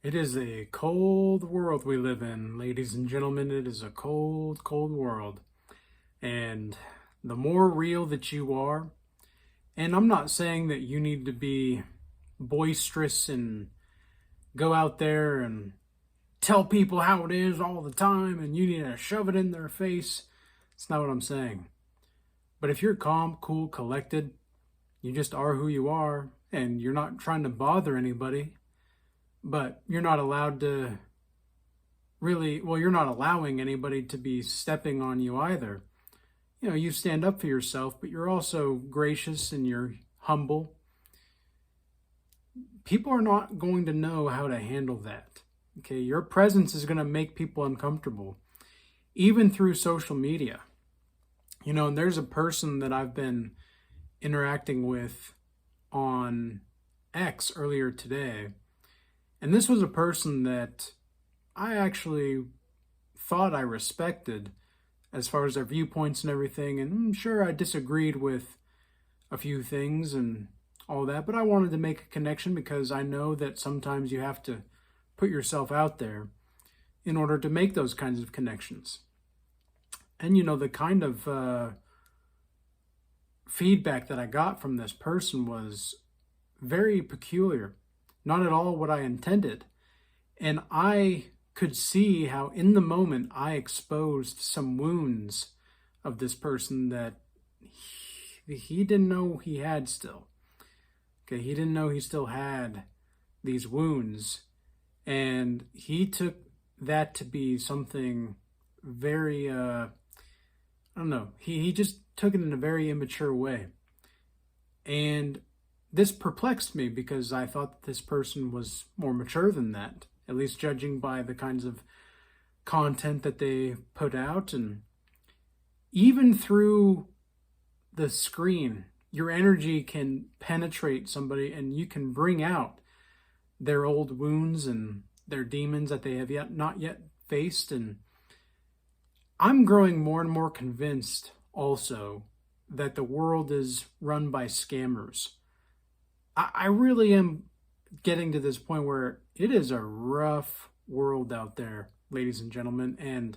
It is a cold world we live in, ladies and gentlemen. It is a cold, cold world. And the more real that you are, and I'm not saying that you need to be boisterous and go out there and tell people how it is all the time and you need to shove it in their face. It's not what I'm saying. But if you're calm, cool, collected, you just are who you are and you're not trying to bother anybody, but you're not allowed to you're not allowing anybody to be stepping on you either. You stand up for yourself, but you're also gracious and you're humble. People are not going to know how to handle that. Okay, your presence is going to make people uncomfortable, even through social media. And there's a person that I've been interacting with on X earlier today, and this was a person that I actually thought I respected as far as their viewpoints and everything. And I'm sure I disagreed with a few things and all that, but I wanted to make a connection because I know that sometimes you have to put yourself out there in order to make those kinds of connections. And the kind of feedback that I got from this person was very peculiar, not at all what I intended. And I could see how in the moment I exposed some wounds of this person that he didn't know he had still. Okay, he didn't know he still had these wounds. And he took that to be something very, I don't know, he just took it in a very immature way. And this perplexed me because I thought that this person was more mature than that, at least judging by the kinds of content that they put out. And even through the screen, your energy can penetrate somebody and you can bring out their old wounds and their demons that they have not yet faced. And I'm growing more and more convinced also that the world is run by scammers. I really am getting to this point where it is a rough world out there, ladies and gentlemen, and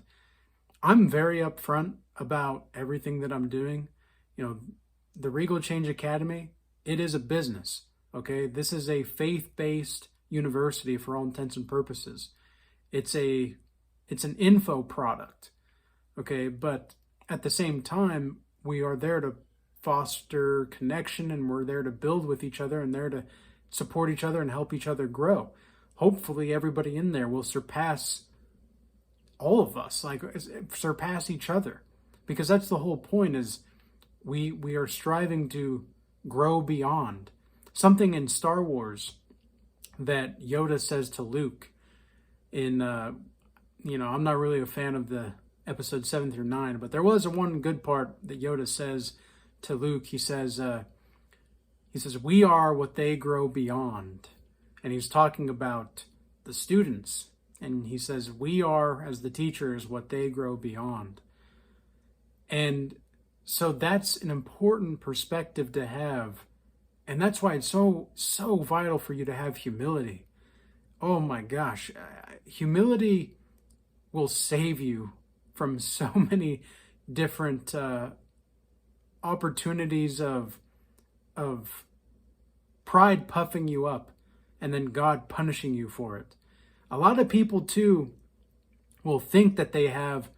I'm very upfront about everything that I'm doing. The Regal Change Academy, it is a business, okay? This is a faith-based university for all intents and purposes. It's an info product, okay? But at the same time, we are there to foster connection, and we're there to build with each other and there to support each other and help each other grow. Hopefully everybody in there will surpass all of us, like surpass each other, because that's the whole point. Is we are striving to grow beyond something in Star Wars that Yoda says to Luke in I'm not really a fan of the episode 7 through 9, but there was one good part that Yoda says to Luke. He says we are what they grow beyond. And he's talking about the students. And he says, we are, as the teachers, what they grow beyond. And so that's an important perspective to have. And that's why it's so vital for you to have humility. Oh my gosh. Humility will save you from so many different opportunities of pride puffing you up and then God punishing you for it. A lot of people too will think that they have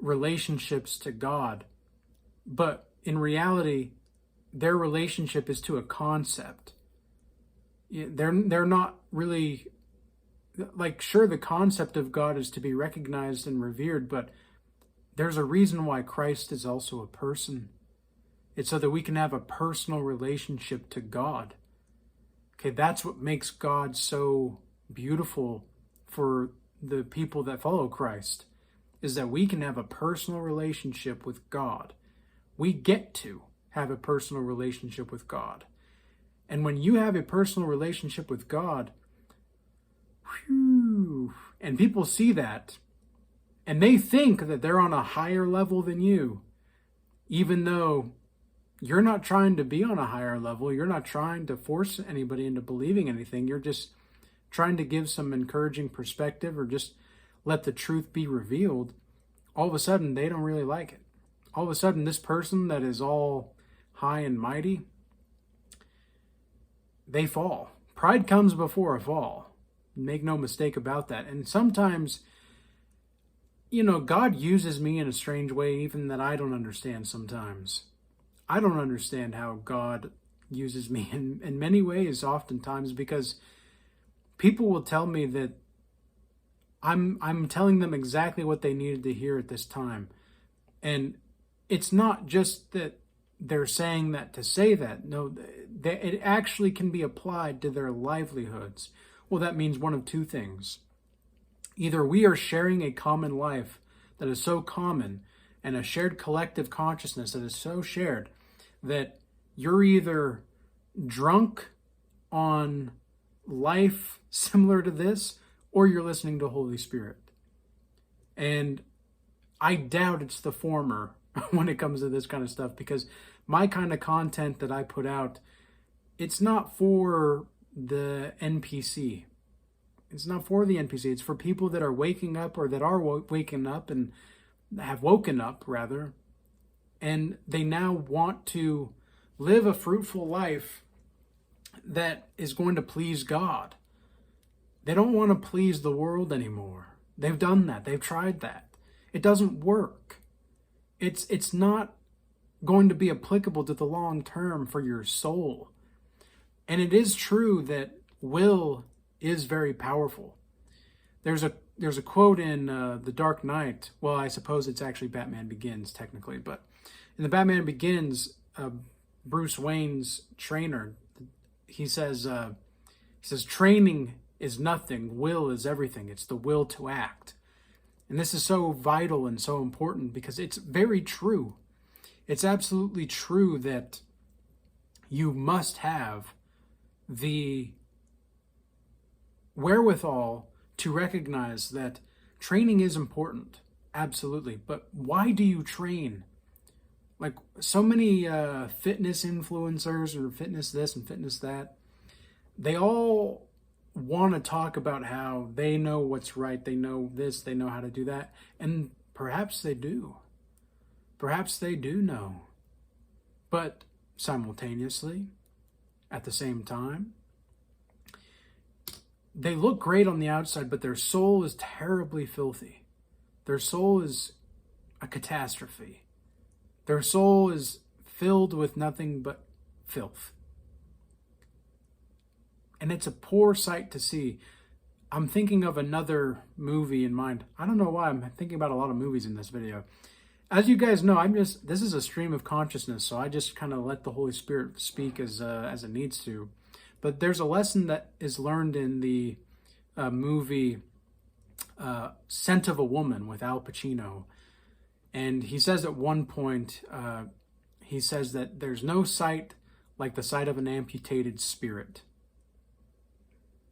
relationships to God, but in reality, their relationship is to a concept. They're not really, like, sure, the concept of God is to be recognized and revered, but there's a reason why Christ is also a person. It's so that we can have a personal relationship to God. Okay, that's what makes God so beautiful for the people that follow Christ, is that we can have a personal relationship with God. We get to have a personal relationship with God. And when you have a personal relationship with God, and people see that, and they think that they're on a higher level than you, even though you're not trying to be on a higher level. You're not trying to force anybody into believing anything. You're just trying to give some encouraging perspective or just let the truth be revealed, all of a sudden they don't really like it. All of a sudden, this person that is all high and mighty, they fall. Pride comes before a fall. Make no mistake about that. And sometimes, God uses me in a strange way, even that I don't understand sometimes. I don't understand how God uses me in many ways, oftentimes, because people will tell me that I'm telling them exactly what they needed to hear at this time. And it's not just that they're saying that to say that. No, it actually can be applied to their livelihoods. Well, that means one of two things. Either we are sharing a common life that is so common and a shared collective consciousness that is so shared that you're either drunk on life similar to this or you're listening to Holy Spirit. And I doubt it's the former when it comes to this kind of stuff, because my kind of content that I put out, it's not for the NPC. It's not for the NPC. It's for people that are waking up or that are waking up and have woken up, rather, and they now want to live a fruitful life that is going to please God. They don't want to please the world anymore. They've done that. They've tried that. It doesn't work. It's not going to be applicable to the long term for your soul. And it is true that will is very powerful. There's a quote in The Dark Knight. Well, I suppose it's actually Batman Begins, technically. But in the Batman Begins, Bruce Wayne's trainer, he says, training is nothing, will is everything. It's the will to act. And this is so vital and so important because it's very true. It's absolutely true that you must have the wherewithal to recognize that training is important. Absolutely. But why do you train? Like so many fitness influencers or fitness this and fitness that, they all want to talk about how they know what's right, they know this, they know how to do that, and perhaps they do. Perhaps they do know. But simultaneously, at the same time, they look great on the outside, but their soul is terribly filthy. Their soul is a catastrophe. Their soul is filled with nothing but filth. And it's a poor sight to see. I'm thinking of another movie in mind. I don't know why I'm thinking about a lot of movies in this video. As you guys know, this is a stream of consciousness, so I just kind of let the Holy Spirit speak as it needs to. But there's a lesson that is learned in the movie Scent of a Woman with Al Pacino. And he says at one point, he says that there's no sight like the sight of an amputated spirit.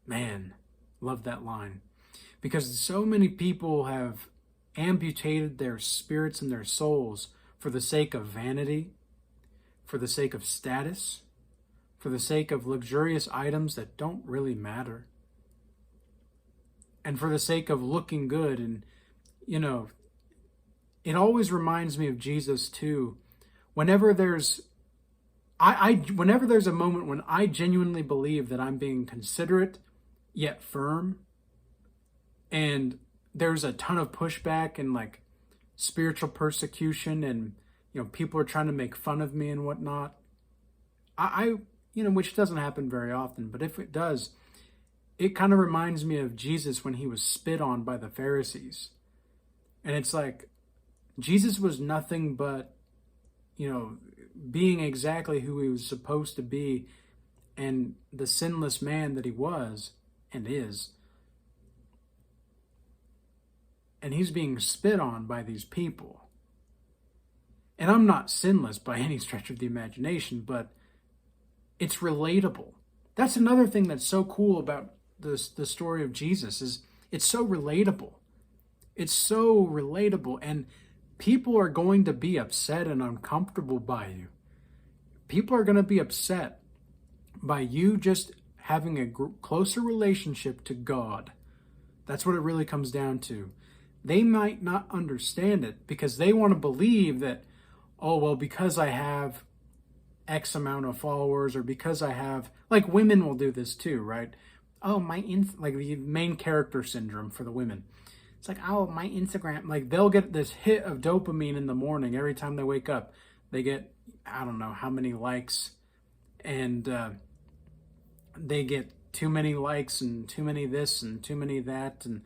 Man, love that line. Because so many people have amputated their spirits and their souls for the sake of vanity, for the sake of status, for the sake of luxurious items that don't really matter, and for the sake of looking good. And, it always reminds me of Jesus too. Whenever there's whenever there's a moment when I genuinely believe that I'm being considerate yet firm, and there's a ton of pushback and like spiritual persecution, and people are trying to make fun of me and whatnot, I which doesn't happen very often, but if it does, it kind of reminds me of Jesus when he was spit on by the Pharisees. And it's like Jesus was nothing but being exactly who he was supposed to be, and the sinless man that he was and is. And he's being spit on by these people. And I'm not sinless by any stretch of the imagination, but it's relatable. That's another thing that's so cool about the story of Jesus, is it's so relatable. It's so relatable, and people are going to be upset and uncomfortable by you. People are going to be upset by you just having a closer relationship to God. That's what it really comes down to. They might not understand it because they want to believe that, oh, well, because I have X amount of followers, or because I have, like, women will do this too, right? Oh, like the main character syndrome for the women. It's like, oh, my Instagram, like they'll get this hit of dopamine in the morning every time they wake up. They get, I don't know how many likes, and they get too many likes and too many this and too many that, and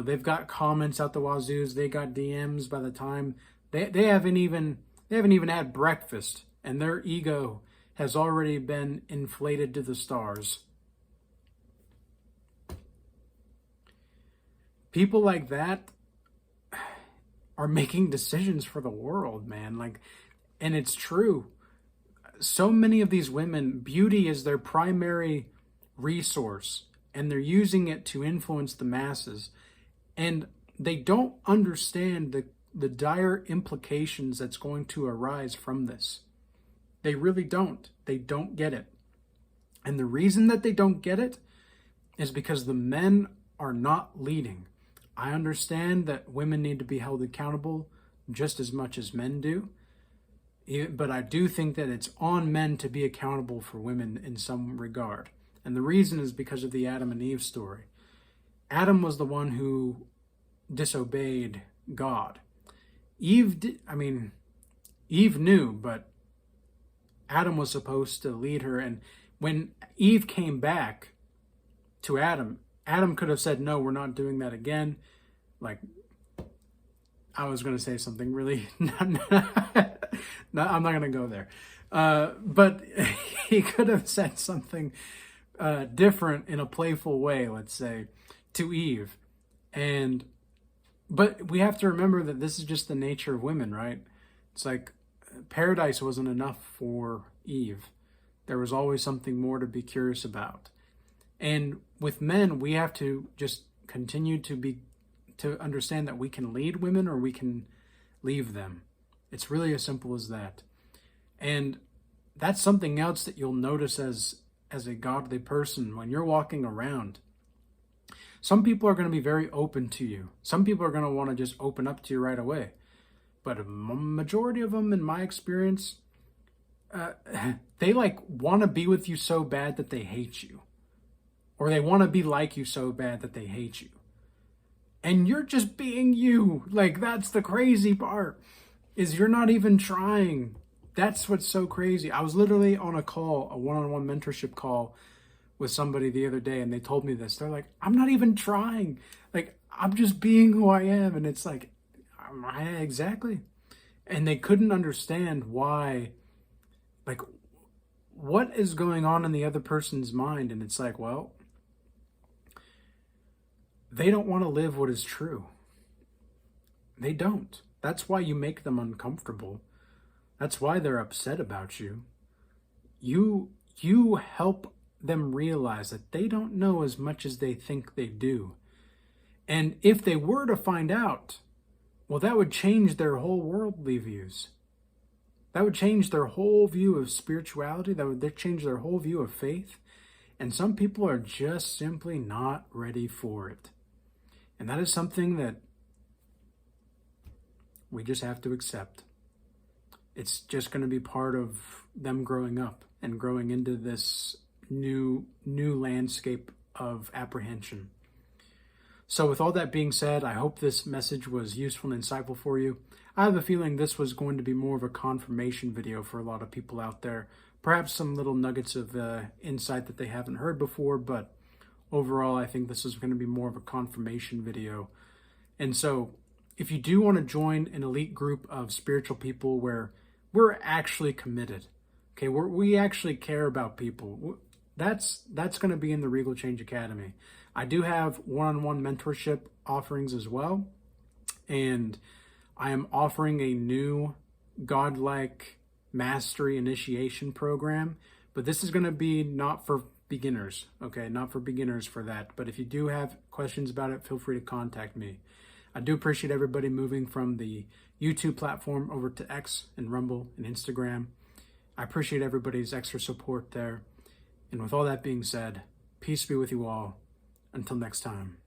they've got comments out the wazoos. They got DMs by the time they haven't even had breakfast, and their ego has already been inflated to the stars. People like that are making decisions for the world, man. Like, and it's true. So many of these women, beauty is their primary resource, and they're using it to influence the masses. And they don't understand the dire implications that's going to arise from this. They really don't. They don't get it. And the reason that they don't get it is because the men are not leading. I understand that women need to be held accountable just as much as men do. But I do think that it's on men to be accountable for women in some regard. And the reason is because of the Adam and Eve story. Adam was the one who disobeyed God. Eve knew, but Adam was supposed to lead her. And when Eve came back to Adam, Adam could have said, no, we're not doing that again. Like, I was going to say something really, no, I'm not going to go there. But he could have said something different in a playful way, let's say, to Eve. But we have to remember that this is just the nature of women, right? It's like paradise wasn't enough for Eve. There was always something more to be curious about. And with men, we have to just continue to understand that we can lead women or we can leave them. It's really as simple as that. And that's something else that you'll notice as a godly person when you're walking around. Some people are going to be very open to you. Some people are going to want to just open up to you right away. But a majority of them, in my experience, they want to be with you so bad that they hate you. Or they want to be like you so bad that they hate you. And you're just being you. Like, that's the crazy part, is you're not even trying. That's what's so crazy. I was literally on a call, a one-on-one mentorship call with somebody the other day, and they told me this. They're like, I'm not even trying. Like, I'm just being who I am. And it's like, exactly. And they couldn't understand why, like, what is going on in the other person's mind. And it's like, well, they don't want to live what is true. They don't. That's why you make them uncomfortable. That's why they're upset about you. You help them realize that they don't know as much as they think they do. And if they were to find out, well, that would change their whole worldly views. That would change their whole view of spirituality. That would change their whole view of faith. And some people are just simply not ready for it. And that is something that we just have to accept. It's just going to be part of them growing up and growing into this new landscape of apprehension. So with all that being said, I hope this message was useful and insightful for you. I have a feeling this was going to be more of a confirmation video for a lot of people out there. Perhaps some little nuggets of insight that they haven't heard before, but overall, I think this is going to be more of a confirmation video. And so if you do want to join an elite group of spiritual people where we're actually committed, okay, we actually care about people, that's going to be in the Regal Change Academy. I do have one-on-one mentorship offerings as well. And I am offering a new godlike mastery initiation program, but this is going to be not for beginners, okay? Not for beginners for that. But if you do have questions about it, feel free to contact me. I do appreciate everybody moving from the YouTube platform over to X and Rumble and Instagram. I appreciate everybody's extra support there. And with all that being said, peace be with you all. Until next time.